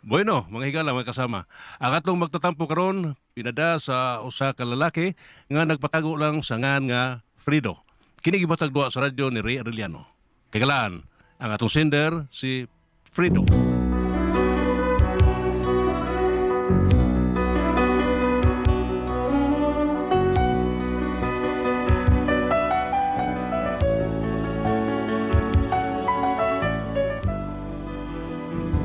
Bueno, mga higala mga kasama. Ang atong magtatampo karon pinada sa usa ka lalaki nga nagpatago lang sa ngan nga Frido. Kini gibatag duha sa radyo ni Ray Arellano. Kagalaan, ang atong sender si Frido.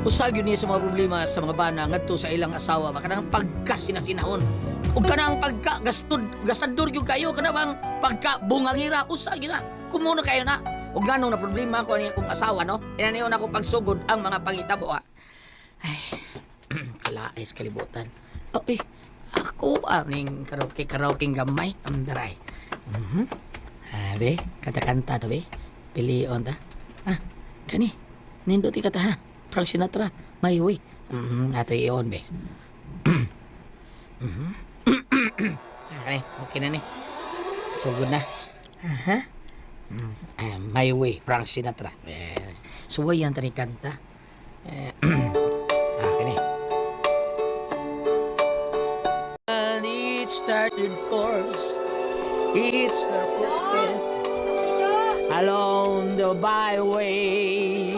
Usag yun niya sa mga problema sa mga bana ngadto sa ilang asawa ba kanang pagkasinahon ug kanang gastador gyud kayo kana bang pagkabungangira usag yun na kumuno kayo na ug nganong na problema ko niya kong asawa no inaniyon ako pagsugod ang mga pangitabo ay kalaes kalibutan ako aning karaoke gamay amdaray be kanta-kanta to be pilion ta kani nindoti kata ha Frank Sinatra, My Way. Ato iyon, be. Okay na ni. Sugod na. My Way, Frank Sinatra. Suway yan tani kanta. Kini. And it started course. It's her footstep along the byway.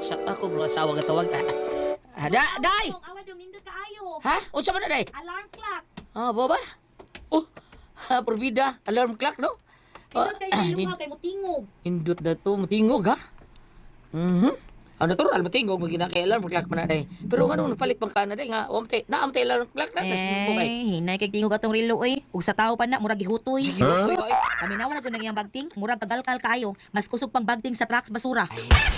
Ako bro, asawa nga tawag. Day! Awa daw nindot kaayo. Ha? Unsa man na, day? Alarm clock. Baba? Porbida. Alarm clock, no? Nindot kay luha kay mo tingog. Indot na to, matingog, ha? Natural, matingog, magina kay alarm clock man na, day. Pero ano, napalit pang kana, day, nga, naamtay alarm clock na. Hinay kay tingog atong rilo ug sa tao pa na murag gihutoy. Kami nawa na gud nagiyang bagting, murag kagalkal kayo, mas kusog pang bagting sa trucks basura.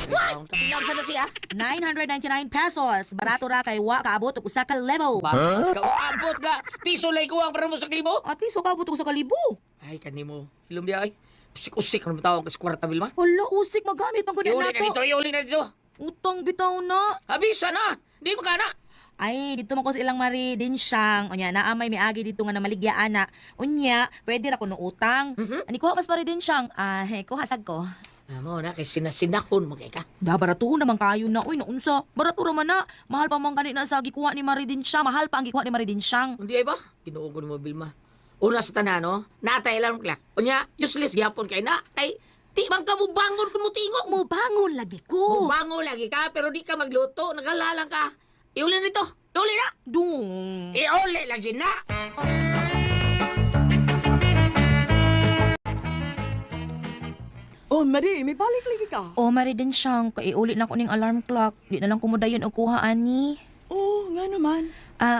What? Kapilang sa na siya? 999 pesos. Barato ra kay wa kaabot og usa ka lebo. Mas kaabot nga. Piso lay ko ang para mo sa klibo. Ati so kaabot og usa ka libo. Ay, kanimo. Hilom di ay. Usik-usik ano tawag ka sa kwarta bil ma? Hala usik magamit man gud Iuli na nato. dito, iuli na dito. Utang bitaw na. Abisa na. Di mo kana. Ay, dito man ko sa ilang mari din siyang. Unya, naamay may agi dito nga na maligya ana. Unya, pwede ra ko no utang. Ani ko mas mari din siyang. Ko hasag ko. Amo na kay sinasinakon mo kay ka. Baratuho naman kayo na. Uy, naunsa. Barato raman na. Mahal pa man kanina sa gikuha ni Maridin siya. Mahal pa ang gikuha ni Maridin siyang. Hindi ay ba? Kinuog ko ni mo Bilma. Una sa tanano, natay lang klak. Unya, useless gyapon kay na. Kay di bang ka mo bangon kun mo tingog. Mo bangon lagi ko. Bangon lagi ka pero di ka magluto, nagalalang ka. Iuli nito. Iuli na. Dung. Iuli lagi na. Oh, Marie, may balik lagi ka. O Maridin siyang. Kaiulit na ko ning alarm clock. Di na lang kumudayon og kuha ani. Oh, nga naman.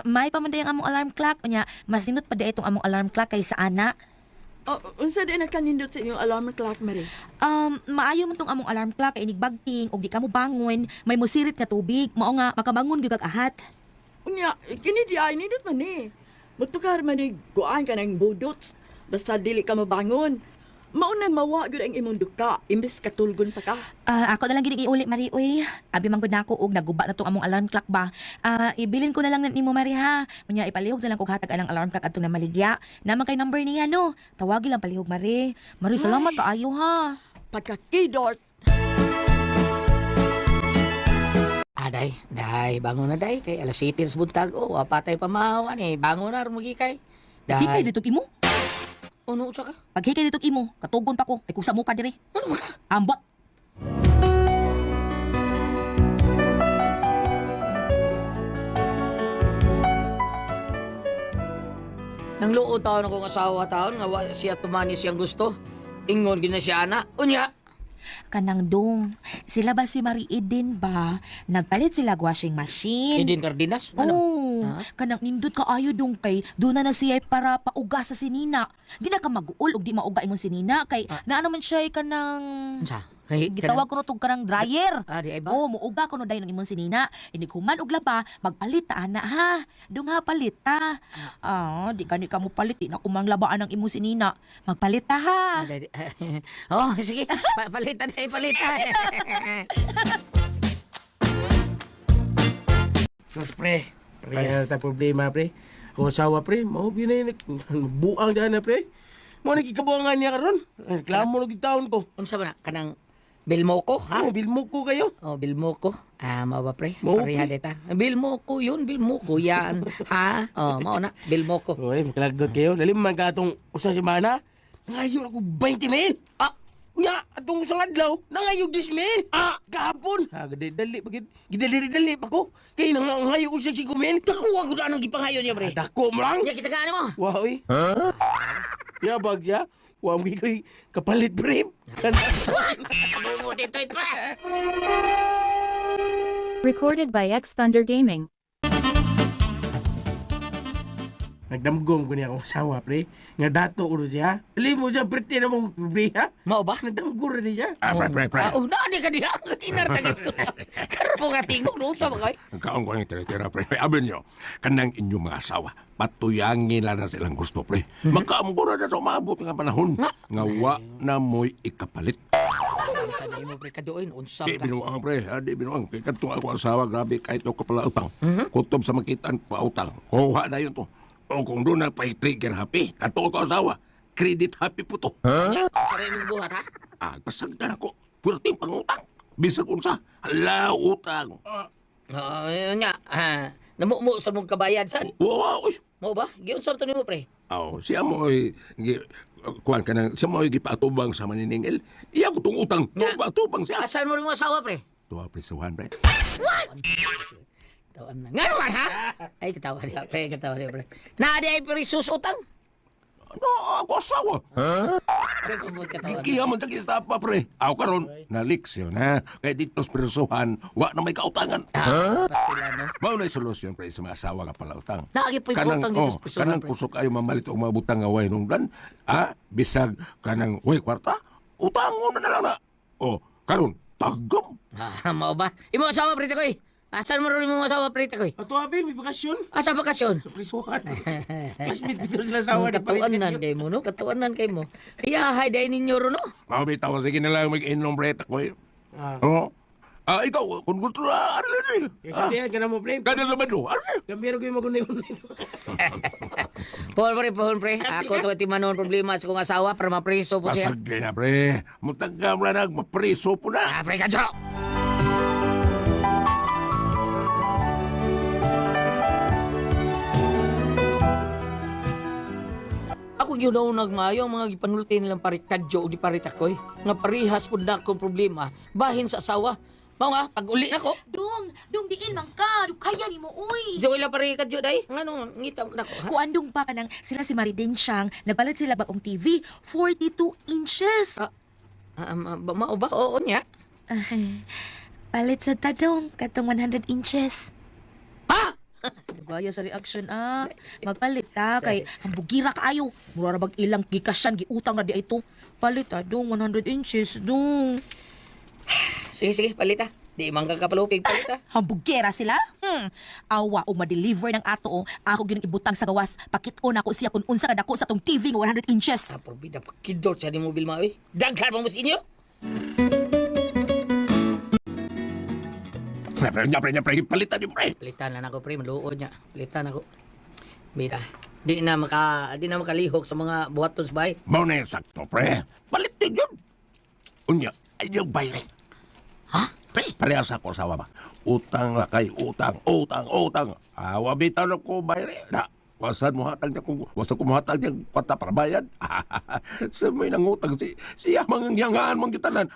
May pamandayang among alarm clock. Unya, mas nindot pa di itong among alarm clock kaysa ana. Oh, unsa din nakanindot sa inyong alarm clock, Marie? Maayo man tong among alarm clock kay inig bagting og di ka mo bangon, may musirit nga tubig, mao nga makabangon gyud kag ahat. Unya, kini di ay nindot man eh. Mutukar man ni kuan ka ng budots. Basta dili ka mabangon. Mauna mawa gyud ang imong duka, imbes katulgon pa ka. Ako na lang gini iulit Mari uy. Abi man gud nako og naguba na tong among alarm clock ba. Ibilin ko na lang nimo Mari ha. Unya ipalihog na lang kog hatag anang alarm clock adto na maligya. Naman kay number niya no. Tawagi lang palihog Mari. Mari salamat kaayo ha. Pagka-kidort. Day, bangon na day. Kay alas 7 sa buntag. Patay pa mahawan eh. Bangon na, rumagi kay. Hikay Day. dito imo. Ano sa ka? Pag hikay dito imo, katugon pa ko. Ay kusa mo ka dire. Ano ba ka? Ambot. Nang luod taon akong asawa taon, nga wa siya tumani siyang gusto. Ingon gina siya ana. Unya, Kanang dong. Sila ba si Marie Eden ba? Nagpalit sila og washing machine. Idin Cardenas. Ano? Oo. Ha? Kanang nindot ka ayo dong kay doon na siya para pauga sa sinina. Di na ka mag-uol og di mauga imong sinina kay naa naman siya kanang Unsa? Kay gitawag ko no tong kanang dryer. Di ay ba? Oo, muuga ko no dayon ang imong sinina. Inig human og laba, magpalit ta ana ha. Dung ha palit ta. Di ka mo palit, di na kumang labaan ang imong sinina. Magpalit ta ha. Sige. Palitan tayo, palitan. Sus, pre. Kaya ta problema, pre. Kung asawa, pre, mau binay buang dyan na, pre. Mo nagkikabuangan niya karon. Reklamo na gitaon ko. Unsa ba na? Kanang Bilmoko, ha? Oh, bilmoko kayo. Oh, Bilmoko. Mao ba pre? Mao, Pareha dita. Bilmoko yun, Bilmoko yan. Ha? Oh, mao na, Bilmoko. Oy, makalagot kayo. Dali man ka atong usa semana. Nangayon ako 20 mil. Nya, atong isang adlaw, nangayog 10 mil. Kahapon. Dali pa gid. Gidali pa ko. Kay nangayog ko 5 mil. Nakuha ko na anong gipangayon niya, pre. Dako mo lang. Ya, kita ka mo. Wow, eh. Yabag siya. Wow, may ko'y kapalit, pre. Bungo dito ito. Recorded by X Thunder Gaming. Nagdamgong ko niya akong asawa, pre. Nga dato ko siya. Dali mo siya, pre, na mong pre, ha? Mao ba? Nagdamgong rin niya. Pre. Nani ka diha. Tinar ka gusto. Karo mo ka tingog no sa bagay. Ang kaong ko yung tira-tira, pre. Abin nyo, kanang inyong mga asawa, patuyangin lang na silang gusto, pre. Makaamgura na sa umabot nga panahon. Nga wa na mo'y ikapalit. Sa mo pre kaduin unsa Di ka. binuang, pre. Di binuang. Kaya kanto ako asawa, grabe, kahit ako pala utang. Kutob sa makitaan pa utang. Kuha na yun to. O kung doon na pa-trigger happy, kanto ako asawa, credit happy po to. Sare mo buhat ha. Pasagdan ako. Pwerte pangutang. Bisag unsa. Hala, utang. Yun nga. Namumo sa mong kabayad san. Wow, uy. Mao ba? Giyon sa nimo pre. Siya mo ay kuan ka nang siya mo ay gipatubang sa maniningil. Iya ko tong utang. Tubang siya. Asan mo rin mo asawa pre? Tuwa prisuhan, pre. Tawan na. Nga naman ha? Ay katawa niya pre, katawa niya pre. Naadi ay pre susutang. Ano ako asawa? Pre kumot katawa. Kaya man sa kistapa, pre. Ako karon naliks yun, ha? Kaya dito sa prisuhan, wa na may kautangan. Pastila no. Mao na solusyon, pre, sa mga asawa nga pala utang. Naagi po yung utang dito sa pisuhan kanang pre. kusok kayo mamalit o mabutang nga way nung dan. Bisag kanang, way, kwarta, utangon na lang na. Karon, tagam. Mao ba? Imo asawa pre koy. Asan mo rin mo asawa pre koy? Ato, Abin, may bakasyon. Asa bakasyon? Sa prisuhan. Classmate dito sila asawa. Katawanan kay mo no, katawanan kay mo. Kaya hay day ninyo ro no. Mabitaw, sige na lang mag-inom, pre, takoy. Ikaw, kung gusto na, aril. Kasi yan, ka na mo, pre. Kada sa bado, aril. Gambiro ko yung magunay. Paul pre. Ako to timanon problema sa kong asawa para mapriso po siya. Pasag na, pre. Mutagam na mapriso po na. Pre kadyo. Ako gyud daw nagmayo ang mga gipanulti nilang parikadyo o di paritakoy nga parihas pud na akong problema bahin sa asawa. Mao nga pag uli nako. Dong diin man ka. Kaya ni mo, uy. Di wala parikadyo day. Ngano ngita ko nako. Ha? Kuandong pa ka nang sila si Maridin siyang nagbalat sila bagong TV, 42 inches. Mao ba? Oo niya. Palit sa tadong, katong 100 inches. Ha? Gaya sa reaction, Magpalit ta, kay hambugira kaayo. Mura na bag ilang gikasyan, giutang na di ito. Palit dong, 100 inches, dong. Sige, palita. Di man ka kapalupig, palita. Hambugira sila? Awa, o ma-deliver ng ato, ako gyud ibutang sa gawas. Pakit-on ako siya kung unsa ka dako sa tong TV nga 100 inches. Porbida pa kidot sa ni mobil ma, oy. Daghan pa mo sa inyo. Pre, palitan yung pre. Palitan na ako, pre. Maluod niya. Palitan ako. Bida. Di na makalihok sa mga buhaton sa bahay. Mau na yung sakto, pre. Palitin yun. Unya, ay yung bayre. Ha? Pre? Parehas ako asawa ba? Utang na kay utang. Wabitan ako bayre. Wasan mo hatag niya kung wasa ko mo hatag niya kwarta para bayad. Sa may nangutang siya mga yangaan mong gitanan.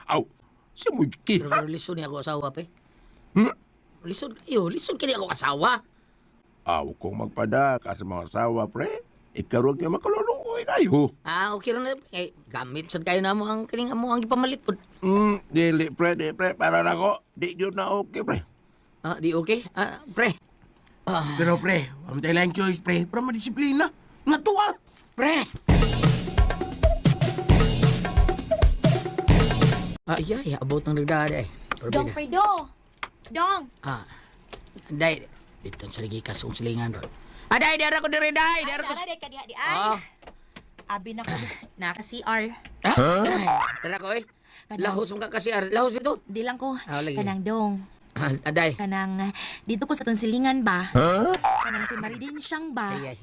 Siya mo ki. Pero lisod niya ako asawa, pre. Lisod kayo. Lisod kayo ako asawa. Kung magpada ka sa mga asawa, pre, ikaw niya makalulukoy kayo. Okay rin na. Gamit sad kayo na mo ang kaning amo ang ipamalit po. Dili, pre, para na ko. Di yun na okay, pre. Di okay? Pre. Pero, pre, ang tayo lang choice, pre. Para madisiplina. Nga tuwa. Pre! Iya, abot ng nagdada eh. Dong Fredo. Dong. Day, dito sa lagi kasong silingan ron. Day, dara ko dire, day. Dara ko. Dara ka di ay. Abi na ko, naka-CR. Dara ko eh. Lahos mo ka kasi, lahos dito. Di lang ko, lagi. kanang dong. Day. Kanang, dito ko sa tong silingan ba? Kanang si Maridin siyang ba? Ay.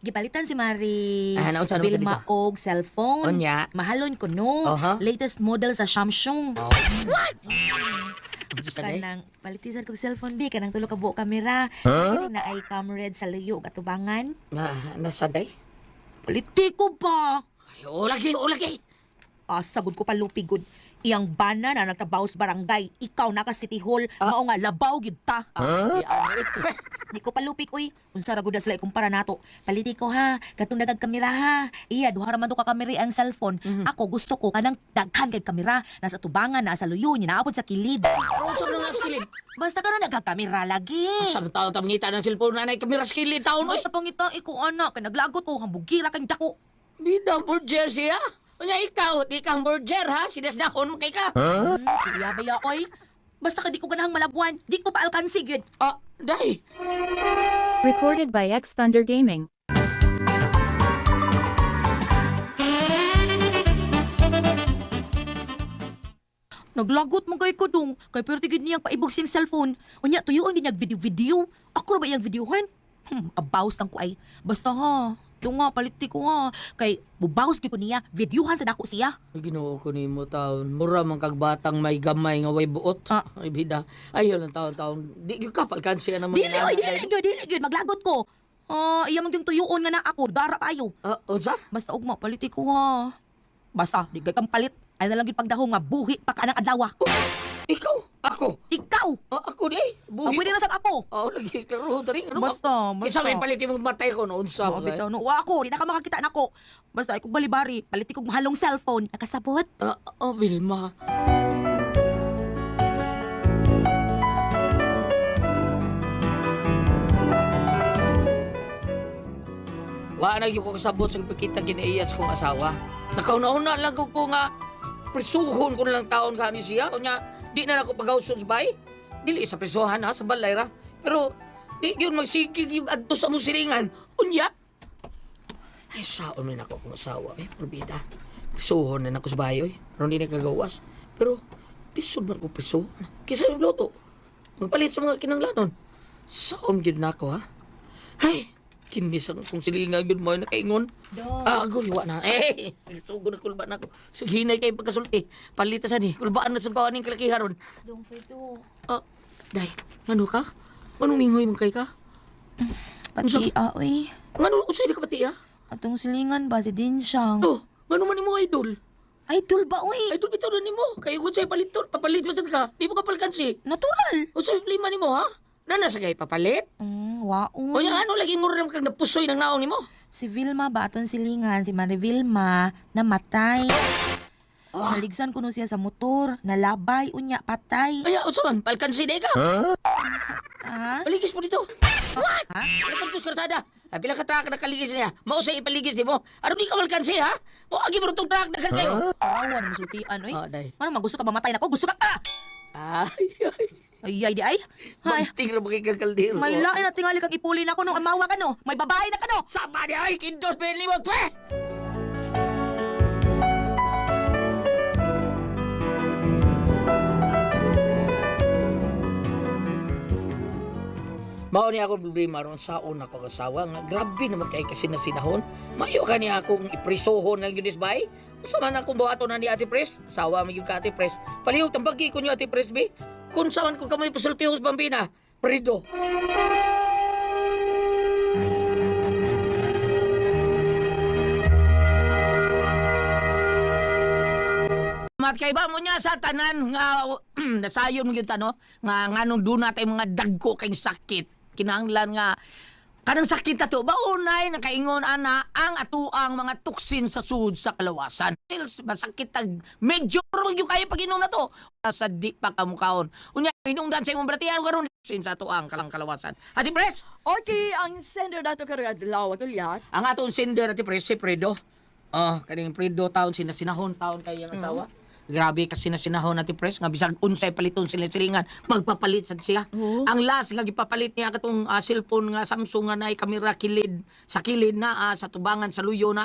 Gipalitan si Mari Naunsa Vilma og cellphone. Unya. Mahalon ko no. Aha. Latest model sa Samsung. Gusto na Kanang palitisan kong cellphone bi kanang tulo ka buo kamera. Kini na ay camera sa luyo katubangan. Nasaday? Politiko ba? Ay, o lagi. Sagod ko pa lupigod. Iyang bana na nagtrabaho sa barangay. Ikaw naka City Hall. Mao nga labaw gyud ta. Di ko palupik uy. Unsa ra gud sila ikumpara nato. Politiko ha. Katong dagag kamera ha. Iya duha ra man to ka kamera ang cellphone. Ako gusto ko kanang daghan kay kamera nasa tubangan na sa luyo ni naabot sa kilid. Ano sa mga skilid? Basta ka na nagkakamera lagi. Sa taon tamangita ng cellphone na kamera skilid taon oy. Basta pangita iko anak kay naglagot ko hambugira kay dako. Bida Burger siya. Unya ikaw, di kang Burger ha? Sinasnahon mo kay ka. Siya baya oy. Basta ka di ko ganahang malagwan. Di ko pa alkansi gyud. Day. Recorded by X Thunder Gaming. Naglagot mo kay ko dong. Kay pero tigid niyang paibog siyang cellphone. Unya tuyoon din niyang video-video. Ako ra ba iyang videohan? Makabawas lang ko ay. Basta ha. Doon nga, paliti ko ha. Kay bubawas ko niya. Videohan sa dako siya. Ginoo ko nimo taon. Mura man kag batang may gamay nga way buot. Ay bida. Ayaw lang taon-taon. Di gyud ka palkansi na mga Dili, maglagot ko. Iya man yung tuyoon nga na ako. Dara kayo. Unsa? Basta ugma, paliti ko ha. Basta, di kay kang palit. Ay na lang yung pagdahong nga buhi pa ka ng adlawa. Ikaw? Ako? Ikaw! Ako di. Ang pwede na sa ako. Lagi klaro tari. Ano Basta. Kisa may palitin mong matay ko noon sa Bitaw, no. Ako, di na ka makakita na ko. Basta, ay kong balibari. Paliti kong mahalong cellphone. Nakasabot. Vilma. Wa na yung kasabot sa pagkita kinaiyas kong asawa. Nakauna-una lang ko nga prisuhon ko na lang taon ka ni siya. O niya, di na ako pag-household sa bay. Dili sa prisuhan ha, sa balay ra. Pero, di yun magsigig yung adto sa mong siringan. Unya. Ay, saon man ako kong asawa. Probida. Prisuhon na ako sa bayo. Pero hindi na kagawas. Pero, lisod man ko prisuhon. Kisa yung loto. Magpalit sa mga kinanglanon. Saon yun na ako ha. Ay, kinis ang kong silingan yun mo na kaingon. Guliwa na. Sugo na kulba na ako. Hinay kayo pagkasulti. Palita sa ni. Kulbaan na sa kawan ng kalakiharon. Dong, Fredo. Day, ngano ka? Anong mingoy mong kay ka? Pati, oy. Ngano, usay di ka pati Atong silingan ba si Dinsyang? Ngano man ni mo idol? Idol ba, oy? Idol bitaw na ni mo. Kaya kung sa'yo paliton, papalit mo ka. Di mo ka palkansi. Natural. Usay lima ni mo, ha? Nana sa kayo papalit? Waon. O yan, lagi mo rin kang napusoy ng naong ni mo. Si Vilma ba atong silingan, si Mari Vilma, namatay. Naligsan ko no siya sa motor, nalabay, unya, patay. Ay, unsa man, palkansi na ka. Ha? Paligis mo dito. Ha? Lepantos kartada. Pila ka truck na kaligis niya. Mausay ipaligis di mo. Ano di ka malkansi, ha? O, agi mo itong truck na kayo. Awan, masultian, oy. Day. Ano, gusto ka ba matay na ko? Gusto ka pa! Ay, di ay. Ay, Magting na magkikakaldero. may lain na tingali kang ipuli na ko nung amawa ka no. May babae na ka no. Sama niya ay kindos benli mo, twe! Mao niya akong problema ron sa una ko kasawa nga grabe naman kay kasinasinahon. Mayo ka niya akong iprisohon ng Yunis Bay. Usa man akong buhaton na ni Ate Pres. Asawa mo yung ka Ate Pres. Palihog tambagi ko niyo Ate Pres be. Kung saan ko kamay pasultihos bambina. Prido. Matkay ba mo niya sa tanan nga nasayon mo yung tano nga nganong doon natin mga dagko kay sakit. Kinahanglan nga kanang sakit ato ba unay nakaingon ana ang atuang mga tuksin sa sud sa kalawasan. Masakit tag medyo yung kaya pag-inom na to. Sa di pa kamukaon. Unya hinungdan sa imong bratihan karon sin sa atuang kalang kalawasan. Ati Pres, Okay, ang sender dato karong adlaw ulyat. ang aton sender ati Pres si Fredo. Kaning Fredo taon sinasinahon taon kay ang asawa. Grabe kasi na sinahon natin Pres nga bisag unsay paliton sila silingan magpapalit sad siya. Ang last nga gipapalit niya katong cellphone nga Samsung nga naay kamera kilid sa kilid na sa tubangan sa luyo na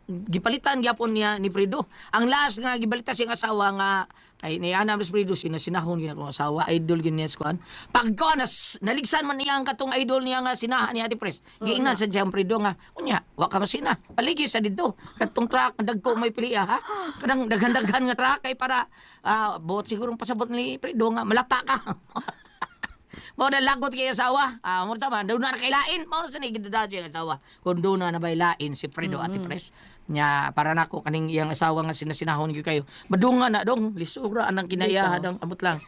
gipalitan gyapon niya ni Fredo. Ang last nga gibalita siyang asawa nga kay ni Ana Fredo sinahon gina kong asawa, idol gyud niya skuan. Pagko naligsan man niya ang katong idol niya nga sinahan ni Ate Pres. Giingnan sa siyang Fredo nga unya, wa ka masina. Paligi sa didto. Katong truck dagko may piliya ha. Kadang daghan-daghan nga truck kay para buot sigurong pasabot ni Fredo nga malata ka. Mao na lagot kay asawa. Mo tama, daw na kailain. Mao na sa ni gidudad yung asawa. Kung doon na nabailain si Fredo Ate Pres. Nya para nako kaning iyang asawa nga sinasinahon gyud kayo. Madunga na dong lisura anang kinaya dong abot lang.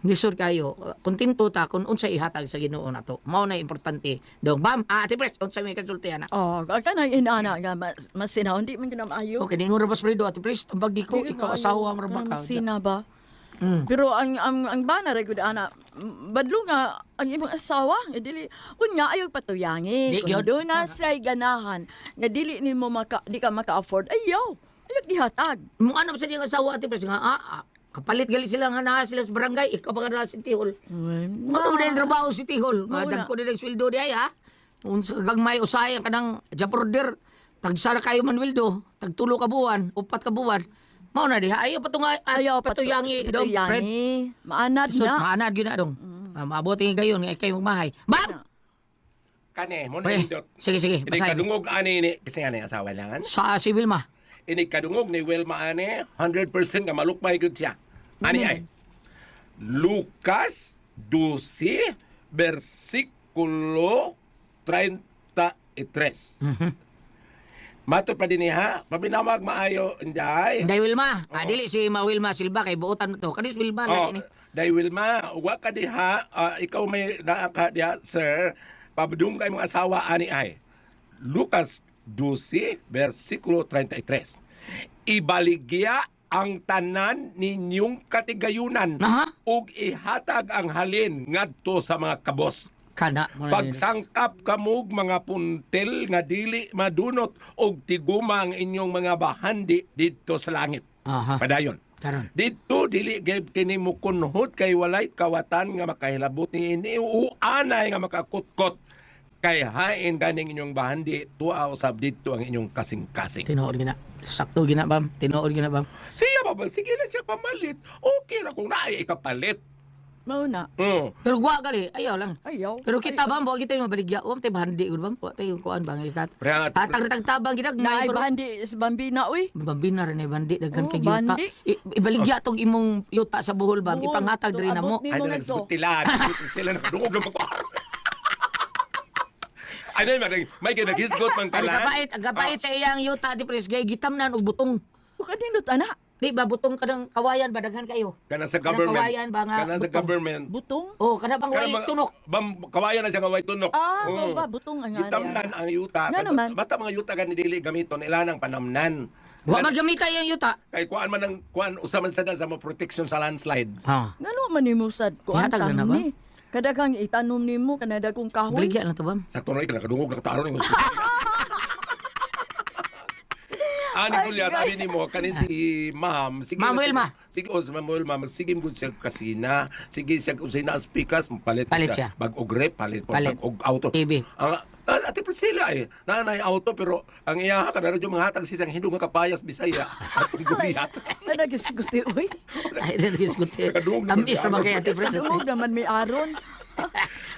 Lisod kayo. Kontento ta kun unsa ihatag sa Ginoo nato. Mao na importante. Dong bam, Ate Pres, unsa may kasultihan na? Oh, kanang inana nga masinaw di man kana maayo. Okay, ningon ra ba Fredo Ate Pres, tambag di ko ikaw asawa ang rabaka. Masina ba? Pero ang bana ra gud ana badlo nga ang imong asawa nga dili unya ayaw patuyangi Di, kung yun. doon na say ganahan nga dili nimo di ka maka-afford ayaw gihatag. Mo ano sa diyang asawa Ate Pres nga kapalit gali sila nga naa sila sa barangay, ikaw pa ka si Tihol. Ano din trabaho si Tihol? Mauna. Dagko din ang sweldo di ay ha. Unsa kang may usay kanang japorder, tagsara kayo man wildo, tagtulo ka buwan, 4 ka buwan. Mao na diha ayaw patuyangi dong Fred. Patuyangi maanad So, na. maanad gyud na dong. Maabot nga gayon nga kay magmahay. Bam! Kani, mo Oy, na indot. sige, Ini basahin. kadungog ani ni kasi nga ni asawa langan. Sa si Wilma. Ini kadungog ni Wilma ani 100% nga malukmay gud siya. Ani ay Lucas 12 versikulo 33. Mato pa din niya, mabinamag maayo inday. Inday Wilma. Dili si Ma Wilma Silva kay buotan mo to. Kadis Wilma Oh, lagi ni. Day Wilma, wa ka diha, ikaw may naa ka diha, sir. Pabudong kay mga asawa ani ay. Lucas 12, versikulo 33. Ibaligya ang tanan ninyong katigayunan Aha. ug ihatag ang halin ngadto sa mga kabos. Kana mo na din. Pagsangkap kamog mga puntel nga dili madunot og tiguma ang inyong mga bahandi dito sa langit. Aha. Padayon. Karon. Dito dili gayud kini mo kunhod kay walay kawatan nga makahilabot ni ini uanay nga makakutkot kay hain ganing inyong bahandi tuwa usab dito ang inyong kasing-kasing. Tinuod gina. Sakto gina bam. Tinuod gina bam. Siya ba sige na siya pamalit. Okay ra kung naay ikapalit. Mauna. Pero gwa gali, ayaw lang. Ayaw. Pero kita bam, buwag kita yung mabaligya. Uwam tayo bahandi gud bam. Wa tayo kuan bang ikat. Pre- Hatag-tabang ginag Naay pero bandi sa bambina uy. bambina rin ay bandi daghan Oh, kay yuta. bandi. Ibaligya tong imong yuta sa buhol bam. Buhol. Ipanghatag diri na mo. Abot ni- Ay mo na nagso. nagsutilan. Sila nakadungog na magkuha. Ay na may ginagisgot man Ang kalan. gabait sa iyang yuta di pres gay gitamnan og butong. Kadindot ana. Di ba butong kadang kawayan ba daghan kayo? Kana sa Kanang government. kawayan ba nga Kana sa butong? government. Butong. Oh, kada bang way tunok. Kawayan na siya nga way tunok. Mao ba butong ang Gitamnan ang yuta. Nga naman. Basta mga yuta gani dili gamiton ilanang panamnan. Wa man gamita yung yuta. Kay kuan man ang kuan usa man sada sa mga protection sa landslide. Ha. Ngano man nimo sad ko ang Ihatag na ba? tani. Kadagang itanom nimo kanada kong kahoy. Baligya na to bam. Sakto na nakadungog nakataro ning Ani kuya tabi nimo kanin si Ma'am. Sige. Ma'am Wilma. Sige os Ma'am Wilma, sige gud siya kasina. Sige siya usay na speakers, palit siya. Bag og rep, palit Palit. og auto. TV. Ang Ate Priscilla nanay auto pero ang iya ka na mga hatag siyang hindong nga kapayas Bisaya at guliyat. Nanagisgusti uy. Ay, diskuti. Nakadungog naman Tamis siya. naman kay Ate Pres. Sunog naman may aron.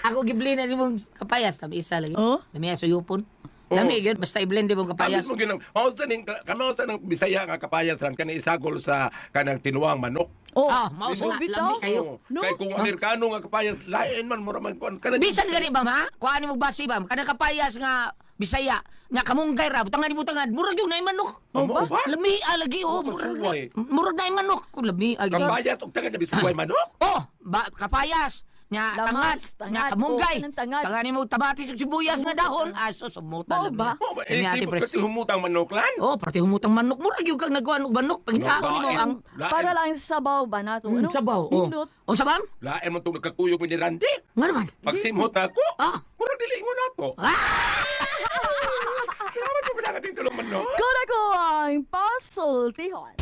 Ako giblin na nimong kapayas. Tabi isa lagi. Oh? Lami sa yupon. Oh. Lami yun. Basta i-blend din mong kapayas. Kapayas mo ginang mausa ning kamausa ng Bisaya nga kapayas ran kani isagol sa kanang tinuwang manok. Oh, Mausa na. bitaw. Lami kayo. Oh, Kay kung Amerikano nga kapayas lain man mo raman kuan kanang Bisan gani bam ha? Kuhaan mo basi bam. Kanang kapayas nga Bisaya. Nga kamunggay ra. Butangan mo tangad. Murag yung na manok. Oh, ba? Lami lagi. Oh, masuway. murag na manok. Lami. Kapayas og tangad bisaway manok. Oh, kapayas. Nya tangad, Lamas, nya tangad, kamunggay. kanang tangad. Tanganin mo tabatis ug sibuyas nga dahon. Aso sumutan Mao lang. ba? Oh, Ni Ate Pres. pati humutang manok lan. Oh, pati humutang manok. Murag yung kang nagkuhan og manok. Pangitaon mo Lain. ang Para lang sa sabaw ba nato? Ano? sabaw. Oh. Nindot. O sabam? Lain man tong nagkakuyog ni Randy. Nga naman. Pagsimhot ako. Ah. Murag dili mo nato. Salamat po pinakating tulong manok. Kuna ko ang pasultihon.